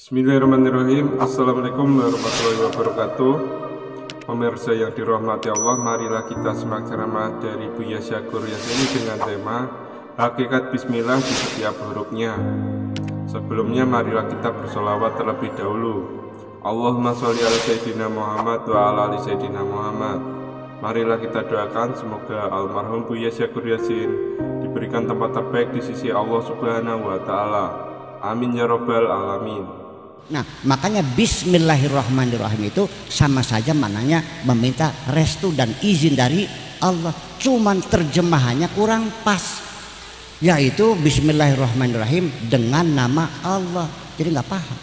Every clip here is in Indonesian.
Bismillahirrahmanirrahim. Assalamualaikum warahmatullahi wabarakatuh. Pemirsa yang dirahmati Allah, marilah kita simak ceramah dari Buya Syakur Yasini dengan tema Hakikat Bismillah di setiap hurufnya. Sebelumnya marilah kita bersolawat terlebih dahulu. Allahumma sholli ala Sayyidina Muhammad wa ala ali Sayyidina Muhammad. Marilah kita doakan semoga almarhum Buya Syakur Yasin diberikan tempat terbaik di sisi Allah Subhanahu wa Ta'ala. Amin ya Rabbal Alamin. Nah, makanya Bismillahirrahmanirrahim itu sama saja maknanya meminta restu dan izin dari Allah. Cuman terjemahannya kurang pas, yaitu Bismillahirrahmanirrahim dengan nama Allah. Jadi nggak paham.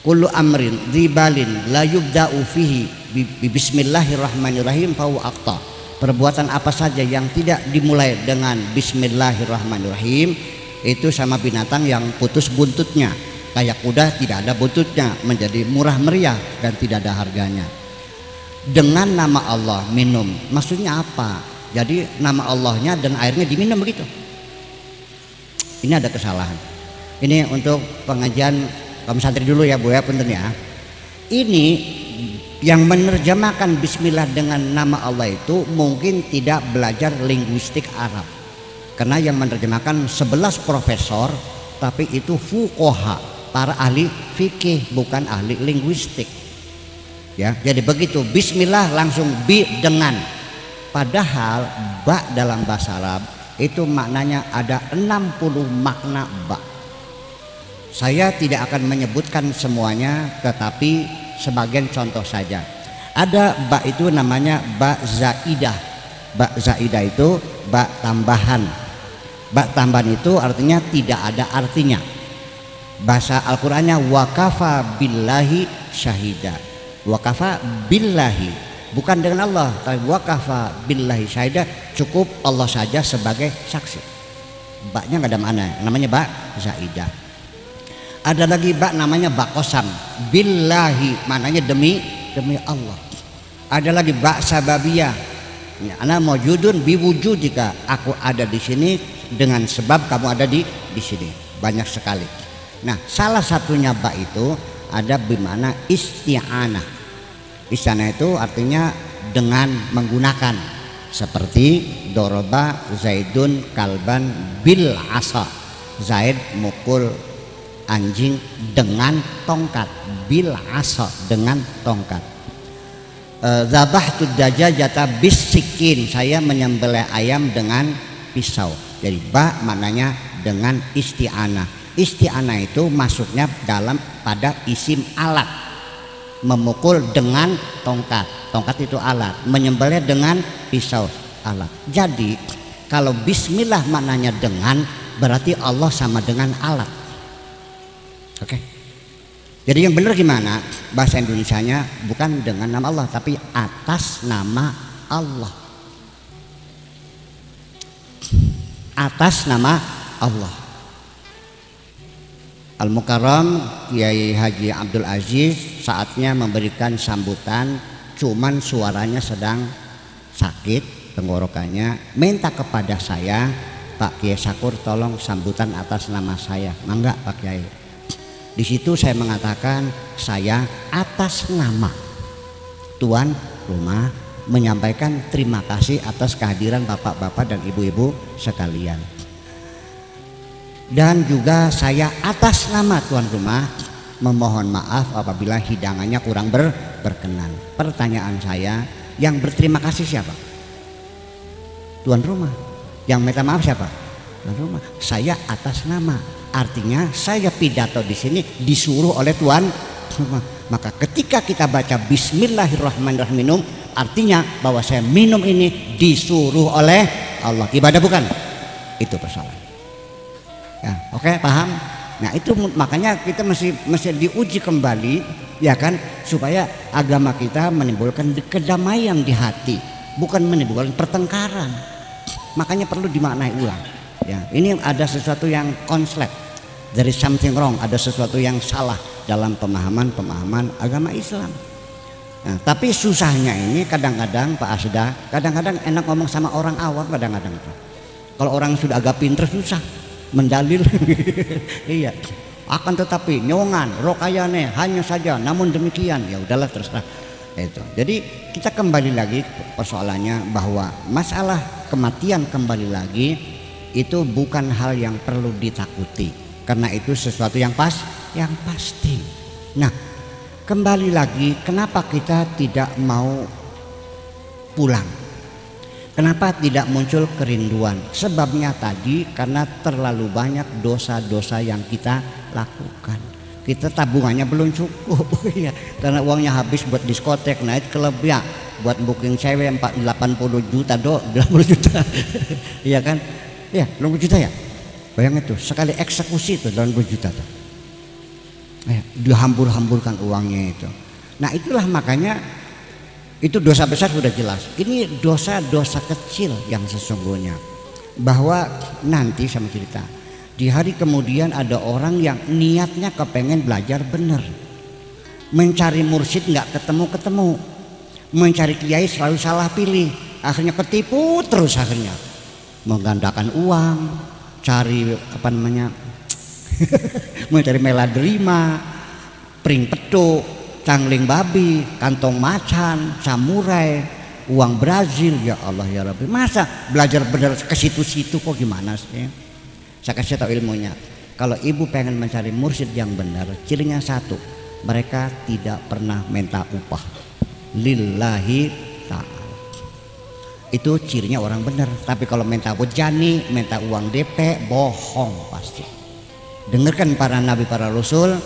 Kullu amrin dzibalin la yubda'u fihi Bismillahirrahmanirrahim fa huwa aqta. Perbuatan apa saja yang tidak dimulai dengan Bismillahirrahmanirrahim itu sama binatang yang putus buntutnya. Kayak kuda tidak ada buntutnya, menjadi murah meriah dan tidak ada harganya. Dengan nama Allah minum, maksudnya apa? Jadi nama Allahnya dan airnya diminum begitu. Ini ada kesalahan. Ini untuk pengajian kaum santri dulu ya Bu ya, punten ya. Ini yang menerjemahkan Bismillah dengan nama Allah itu mungkin tidak belajar linguistik Arab. Karena yang menerjemahkan 11 profesor, tapi itu fuqaha, para ahli fikih, bukan ahli linguistik. Ya, jadi begitu Bismillah langsung bi dengan. Padahal ba dalam bahasa Arab itu maknanya ada 60 makna ba. Saya tidak akan menyebutkan semuanya, tetapi sebagian contoh saja. Ada ba itu namanya ba zaidah. Ba zaidah itu ba tambahan. Ba tambahan itu artinya tidak ada artinya. Bahasa Al-Qur'annya wakafa billahi syahida. Wakafa billahi, bukan dengan Allah, tapi wakafa billahi syahida, cukup Allah saja sebagai saksi. Ba-nya nggak ada makna, namanya ba zaidah. Ada lagi ba namanya ba qasam, billahi maknanya demi Allah. Ada lagi ba sababiyah, ya, ana maujudun biwujud, jika aku ada di sini dengan sebab kamu ada di sini. Banyak sekali. Nah, salah satunya ba itu ada bermakna isti'anah. Isti'anah itu artinya dengan menggunakan, seperti doroba zaidun kalban bil asa. Zaid mukul anjing dengan tongkat, bil asa dengan tongkat. Zabahtu dajajata bisikin, saya menyembelih ayam dengan pisau. Jadi ba maknanya dengan isti'anah. Isti'anah itu masuknya dalam pada isim alat. Memukul dengan tongkat, tongkat itu alat. Menyembelih dengan pisau, alat. Jadi kalau bismillah maknanya dengan, berarti Allah sama dengan alat. Oke. Jadi yang benar gimana? Bahasa Indonesianya bukan dengan nama Allah, tapi atas nama Allah. Atas nama Allah. Al-Mukarram Kiai Haji Abdul Aziz saatnya memberikan sambutan, cuman suaranya sedang sakit tenggorokannya, minta kepada saya, Pak Kiai Syakur tolong sambutan atas nama saya. Mangga Pak Kiai. Di situ saya mengatakan saya atas nama tuan rumah menyampaikan terima kasih atas kehadiran bapak-bapak dan ibu-ibu sekalian. Dan juga saya atas nama tuan rumah memohon maaf apabila hidangannya kurang berkenan. Pertanyaan saya, yang berterima kasih siapa? Tuan rumah. Yang minta maaf siapa? Tuan rumah. Saya atas nama. Artinya saya pidato di sini disuruh oleh tuan rumah. Maka ketika kita baca Bismillahirrahmanirrahim minum, artinya bahwa saya minum ini disuruh oleh Allah. Ibadah bukan? Itu persoalan. Ya, oke, paham? Nah, itu makanya kita mesti diuji kembali, ya kan, supaya agama kita menimbulkan kedamaian di hati, bukan menimbulkan pertengkaran. Makanya perlu dimaknai ulang. Ya, ini ada sesuatu yang konslet. There is something wrong, ada sesuatu yang salah dalam pemahaman agama Islam. Nah, tapi susahnya ini kadang-kadang Pak Asda, kadang-kadang enak ngomong sama orang awam, kadang-kadang. Kalau orang sudah agak pinter susah. mendalil. Iya, akan tetapi nyongan rokayane hanya saja, namun demikian ya udahlah terserah itu. Jadi kita kembali lagi persoalannya bahwa masalah kematian kembali lagi itu bukan hal yang perlu ditakuti, karena itu sesuatu yang pasti. Nah, kembali lagi kenapa kita tidak mau pulang? Kenapa tidak muncul kerinduan? Sebabnya tadi karena terlalu banyak dosa-dosa yang kita lakukan. Kita tabungannya belum cukup ya, karena uangnya habis buat diskotek, naik klub ya, buat booking cewek 80 juta 80 juta. Iya kan? Ya, 80 juta ya. Bayang itu, sekali eksekusi itu 80 juta tuh. Ya, dihambur-hamburkan uangnya itu. Nah, itulah makanya itu dosa besar sudah jelas. Ini dosa-dosa kecil yang sesungguhnya. Bahwa nanti sama cerita, di hari kemudian ada orang yang niatnya kepengen belajar benar, mencari mursyid nggak ketemu-ketemu, mencari kiai selalu salah pilih, akhirnya ketipu terus, akhirnya menggandakan uang, cari apa namanya mencari meladrima, pring petuk, cangling babi, kantong macan, samurai, uang Brazil. Ya Allah ya Rabbi, masa belajar benar ke situ-situ kok gimana sih? Saya kasih tahu ilmunya. Kalau ibu pengen mencari mursyid yang benar, cirinya satu, mereka tidak pernah minta upah lillahi ta'ala. Itu cirinya orang benar. Tapi kalau minta wejani, minta uang DP, bohong pasti. Dengarkan para nabi, para rasul,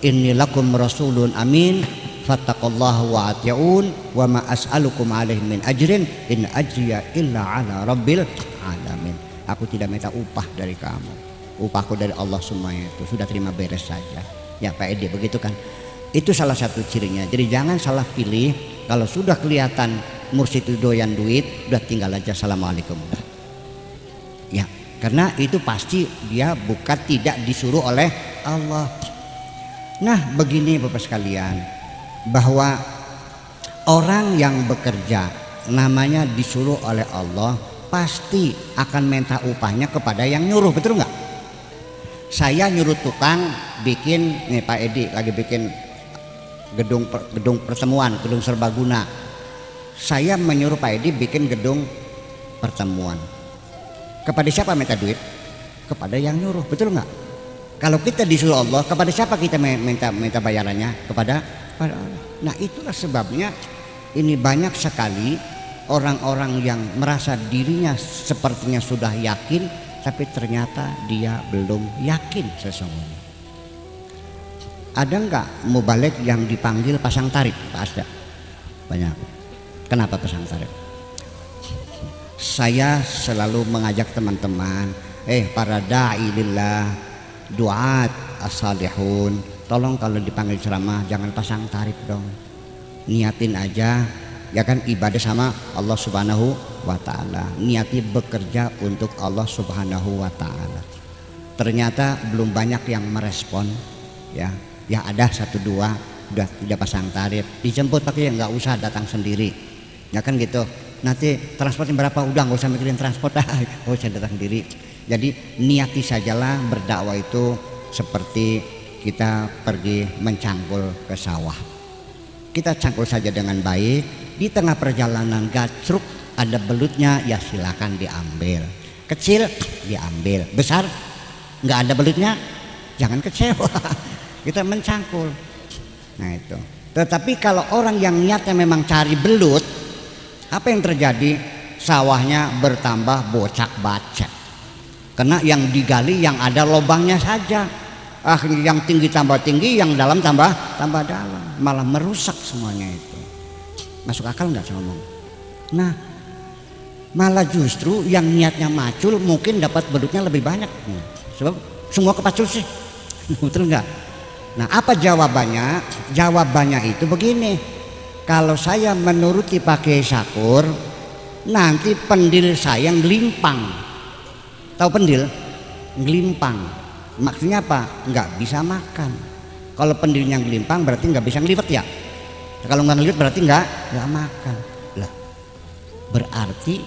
inni lakum rasulun amin fattaqullaha wa ati'un wa ma as'alukum alaihi min ajrin in ajriya illa ala rabbil alamin. Aku tidak minta upah dari kamu, upahku dari Allah semuanya, itu sudah terima beres saja. Ya Pak Edi, begitu kan? Itu salah satu cirinya. Jadi jangan salah pilih. Kalau sudah kelihatan mursyid itu doyan duit, udah tinggal aja assalamualaikum. Ya, karena itu pasti dia bukan tidak disuruh oleh Allah. Nah, begini Bapak sekalian, bahwa orang yang bekerja namanya disuruh oleh Allah pasti akan minta upahnya kepada yang nyuruh, betul nggak? Saya nyuruh tukang bikin, nih Pak Edi lagi bikin gedung pertemuan, gedung serbaguna. Saya menyuruh Pak Edi bikin gedung pertemuan. Kepada siapa minta duit? Kepada yang nyuruh, betul nggak? Kalau kita disuruh Allah, kepada siapa kita minta bayarannya? Kepada Allah. Nah, itulah sebabnya ini banyak sekali orang-orang yang merasa dirinya sepertinya sudah yakin, tapi ternyata dia belum yakin sesungguhnya. Ada nggak mubalik yang dipanggil pasang tarif? Ada, banyak. Kenapa pasang tarif? Saya selalu mengajak teman-teman, para da'i lillah, duat as-salihun, tolong kalau dipanggil ceramah jangan pasang tarif dong, niatin aja ya kan, ibadah sama Allah Subhanahu wa ta'ala, niati bekerja untuk Allah Subhanahu wa ta'ala. Ternyata belum banyak yang merespon ya ada satu dua udah tidak pasang tarif, dijemput pakai nggak usah datang sendiri ya kan gitu, nanti transportnya berapa, udah nggak usah mikirin transport, nggak usah datang sendiri. Jadi niati sajalah berdakwah itu seperti kita pergi mencangkul ke sawah. Kita cangkul saja dengan baik, di tengah perjalanan gacruk ada belutnya, ya silakan diambil. Kecil diambil, besar nggak ada belutnya jangan kecewa. Kita mencangkul. Nah itu. Tetapi kalau orang yang niatnya memang cari belut, apa yang terjadi? Sawahnya bertambah bocak-bacak. Karena yang digali yang ada lubangnya saja. Akhirnya yang tinggi tambah tinggi, yang dalam tambah dalam, malah merusak semuanya itu. Masuk akal nggak saya ngomong? Nah, malah justru yang niatnya macul mungkin dapat belutnya lebih banyak. Sebab semua kepacul sih, betul nggak? Nah, apa jawabannya? Jawabannya itu begini: kalau saya menuruti pakai sakur, nanti pendil saya ngelimpang. Tahu pendil? Ngelimpang. Maksudnya apa? Nggak bisa makan. Kalau pendilnya ngelimpang berarti nggak bisa ngeliwet ya. Kalau nggak ngeliwet berarti nggak makan. Lah, berarti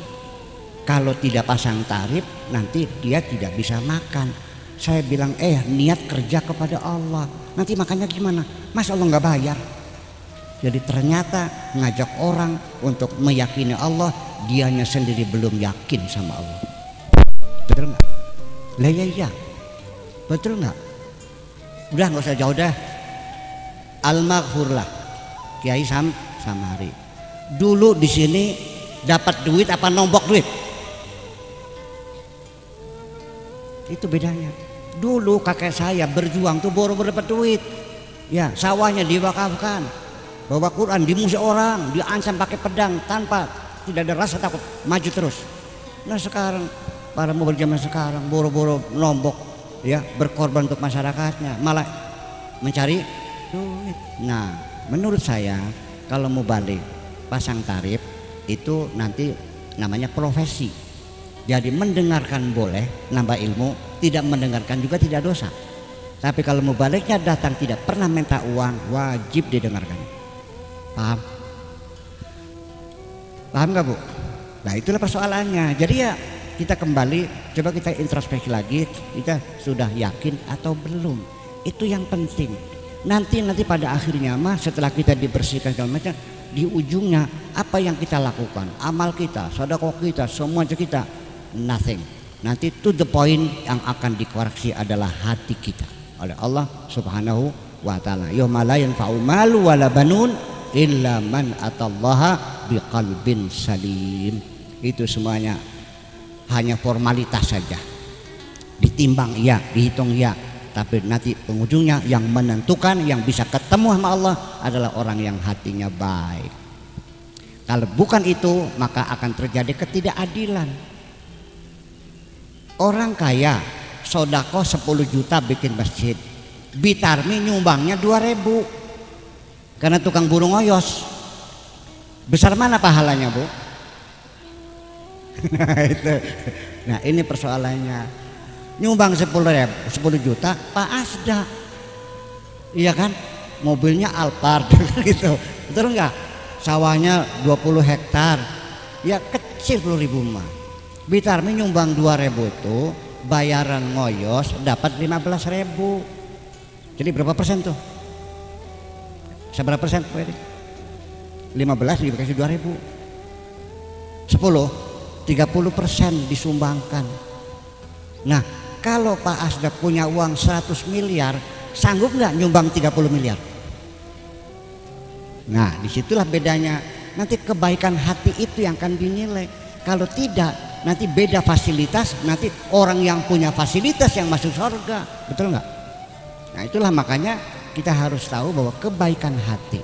kalau tidak pasang tarif nanti dia tidak bisa makan. Saya bilang niat kerja kepada Allah, nanti makannya gimana? Masa Allah nggak bayar? Jadi ternyata ngajak orang untuk meyakini Allah, dianya sendiri belum yakin sama Allah. Betul nggak? Lah iya, betul nggak? Udah nggak usah jauh dah. Al-Maghfurlah Kiai Samari. Dulu di sini dapat duit apa nombok duit? Itu bedanya. Dulu kakek saya berjuang tuh boro-boro dapat duit. Ya, sawahnya diwakafkan. Bawa Quran dimusuhi orang, diancam pakai pedang tanpa tidak ada rasa takut, maju terus. Nah sekarang para murid zaman sekarang boro-boro nombok, ya, berkorban untuk masyarakatnya, malah mencari duit. Nah, menurut saya kalau mau balik pasang tarif itu nanti namanya profesi. Jadi mendengarkan boleh nambah ilmu, tidak mendengarkan juga tidak dosa. Tapi kalau mau baliknya datang tidak pernah minta uang, wajib didengarkan. Paham? Paham gak Bu? Nah itulah persoalannya. Jadi ya kita kembali, coba kita introspeksi lagi, kita sudah yakin atau belum. Itu yang penting. Nanti pada akhirnya mah setelah kita dibersihkan segala macam, di ujungnya apa yang kita lakukan, amal kita, sedekah kita, semua kita nothing. Nanti to the point yang akan dikoreksi adalah hati kita oleh Allah Subhanahu wa taala. Yauma la yanfa'u malu wala banun illa man atallaha biqalbin salim. Itu semuanya hanya formalitas saja. Ditimbang iya, dihitung iya, tapi nanti penghujungnya yang menentukan, yang bisa ketemu sama Allah adalah orang yang hatinya baik. Kalau bukan itu maka akan terjadi ketidakadilan. Orang kaya sodako 10 juta bikin masjid, Bitarmi nyumbangnya 2.000 karena tukang burung oyos. Besar mana pahalanya Bu? Nah ini persoalannya. Nyumbang 10 juta Pak Asda, iya kan, mobilnya Alphard gitu, betul nggak? Sawahnya 20 hektar, ya kecil 10.000 mah. Bitarmi nyumbang 2.000 itu bayaran ngoyos dapat 15.000. Jadi berapa persen tuh? Seberapa persen? 15 dikasih 2.000. 10, 30% disumbangkan. Nah kalau Pak Asda punya uang 100 miliar, sanggup nggak nyumbang 30 miliar? Nah disitulah bedanya. Nanti kebaikan hati itu yang akan dinilai. Kalau tidak, nanti beda fasilitas, nanti orang yang punya fasilitas yang masuk surga, betul nggak? Nah itulah makanya kita harus tahu bahwa kebaikan hati.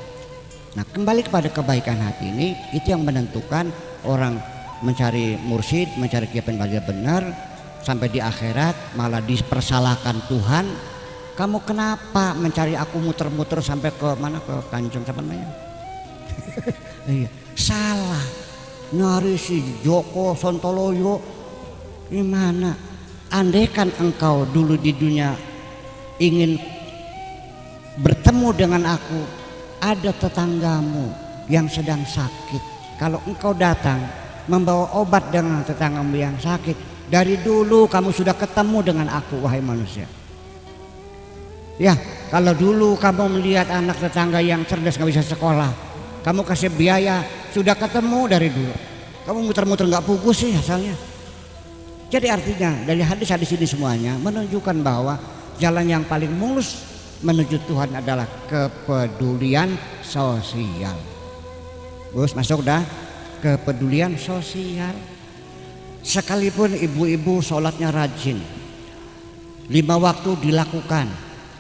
Nah kembali kepada kebaikan hati ini, itu yang menentukan orang mencari mursyid, mencari keyakinan benar, sampai di akhirat malah dipersalahkan Tuhan. Kamu kenapa mencari aku muter-muter sampai ke mana, ke Kanjeng siapa namanya? Iya, salah. Nyari si Joko Sontoloyo gimana? Andaikan engkau dulu di dunia ingin bertemu dengan aku, ada tetanggamu yang sedang sakit, kalau engkau datang membawa obat dengan tetanggamu yang sakit, dari dulu kamu sudah ketemu dengan aku, wahai manusia. Ya, kalau dulu kamu melihat anak tetangga yang cerdas nggak bisa sekolah, kamu kasih biaya, sudah ketemu dari dulu. Kamu muter-muter nggak pugus sih asalnya. Jadi artinya dari hadis-hadis ini semuanya menunjukkan bahwa jalan yang paling mulus menuju Tuhan adalah kepedulian sosial. Bos masuk dah, kepedulian sosial. Sekalipun ibu-ibu sholatnya rajin, 5 waktu dilakukan,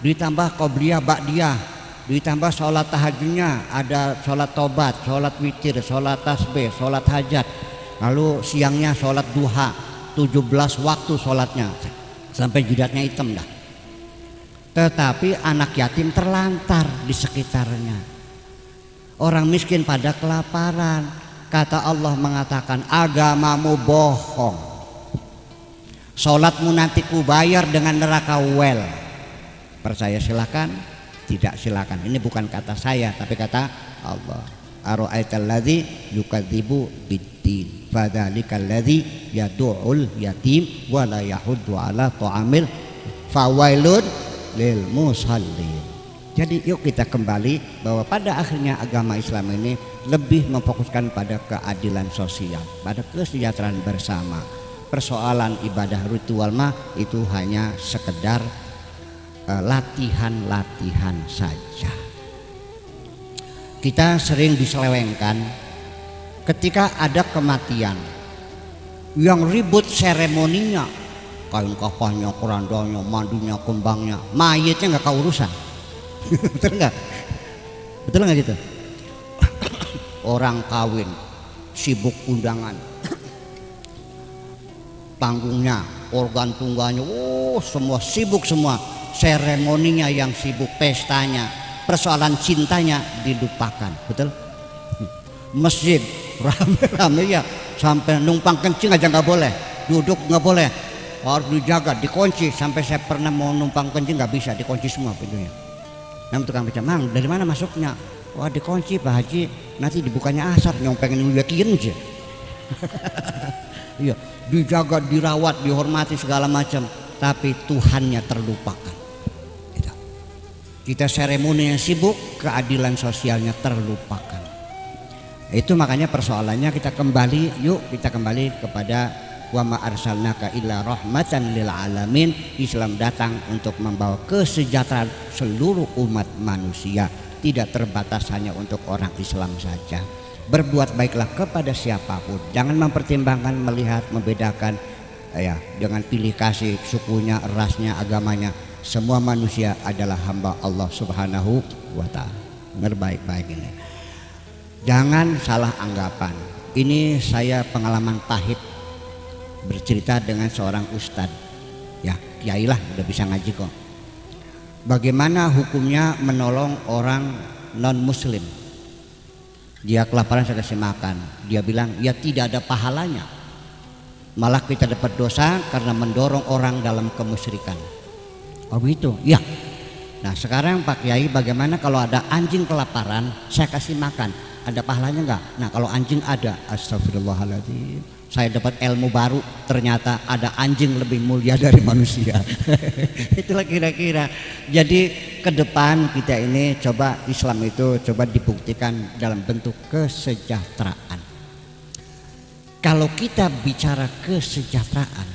ditambah qobliyah ba'diyah, ditambah sholat tahajudnya, ada sholat tobat, sholat witir, sholat tasbih, sholat hajat, lalu siangnya sholat duha, 17 waktu sholatnya sampai jidatnya hitam dah. Tetapi anak yatim terlantar di sekitarnya, orang miskin pada kelaparan. Kata Allah mengatakan agamamu bohong, sholatmu nanti kubayar dengan neraka well. Percaya silakan, tidak silakan. Ini bukan kata saya tapi kata Allah. ara'aital ladzi yukadzibu biddin fadzalikal ladzi yad'ul yatim wa la yahuddu ala ta'amil fawailun lil musallin. Jadi yuk kita kembali bahwa pada akhirnya agama Islam ini lebih memfokuskan pada keadilan sosial, pada kesejahteraan bersama. Persoalan ibadah ritual mah itu hanya sekedar latihan-latihan saja. Kita sering diselewengkan ketika ada kematian yang ribut seremoninya, kain kafannya, kerandanya, mandunya, kembangnya, mayitnya nggak keurusan. Betul nggak? Betul nggak gitu? Orang kawin sibuk undangan, panggungnya, organ tunggalnya, semua sibuk semua. Seremoninya yang sibuk, pestanya, persoalan cintanya dilupakan. Betul? Masjid rame-rame ya, sampai numpang kencing aja nggak boleh, duduk nggak boleh, harus dijaga, dikunci. Sampai saya pernah mau numpang kencing nggak bisa, dikunci semua pintunya. Namun tukang beca, mang dari mana masuknya? Wah dikunci Pak Haji, nanti dibukanya asap, yang pengen yakin aja. Iya, dijaga, dirawat, dihormati segala macam, tapi Tuhannya terlupakan. Gitu. Kita seremoni yang sibuk, keadilan sosialnya terlupakan. Itu makanya persoalannya kita kembali, yuk kita kembali kepada wa ma arsalnaka illa rahmatan lil alamin. Islam datang untuk membawa kesejahteraan seluruh umat manusia, tidak terbatas hanya untuk orang Islam saja. Berbuat baiklah kepada siapapun, jangan mempertimbangkan, melihat, membedakan ya dengan pilih kasih sukunya, rasnya, agamanya. Semua manusia adalah hamba Allah Subhanahu wa taala. Dengar baik-baik ini. Jangan salah anggapan. Ini saya pengalaman pahit bercerita dengan seorang ustadz, ya kiai lah, udah bisa ngaji kok. Bagaimana hukumnya menolong orang non muslim? Dia kelaparan, saya kasih makan. Dia bilang ya tidak ada pahalanya, malah kita dapat dosa karena mendorong orang dalam kemusyrikan. Oh begitu? Ya. Nah sekarang Pak Kiai, bagaimana kalau ada anjing kelaparan saya kasih makan, ada pahalanya enggak? Nah kalau anjing ada, astagfirullahaladzim, saya dapat ilmu baru, ternyata ada anjing lebih mulia dari manusia. Itulah kira-kira. Jadi ke depan kita ini coba Islam itu coba dibuktikan dalam bentuk kesejahteraan. Kalau kita bicara kesejahteraan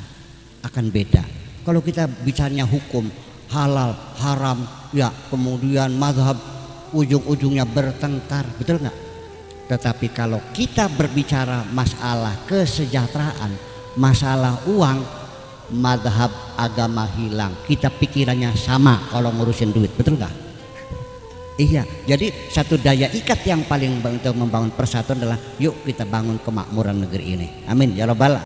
akan beda. Kalau kita bicaranya hukum, halal, haram, ya kemudian mazhab, ujung-ujungnya bertengkar, betul nggak? Tetapi kalau kita berbicara masalah kesejahteraan, masalah uang, madhab agama hilang. Kita pikirannya sama kalau ngurusin duit, betul nggak? Iya, jadi satu daya ikat yang paling untuk membangun persatuan adalah yuk kita bangun kemakmuran negeri ini. Amin ya robbal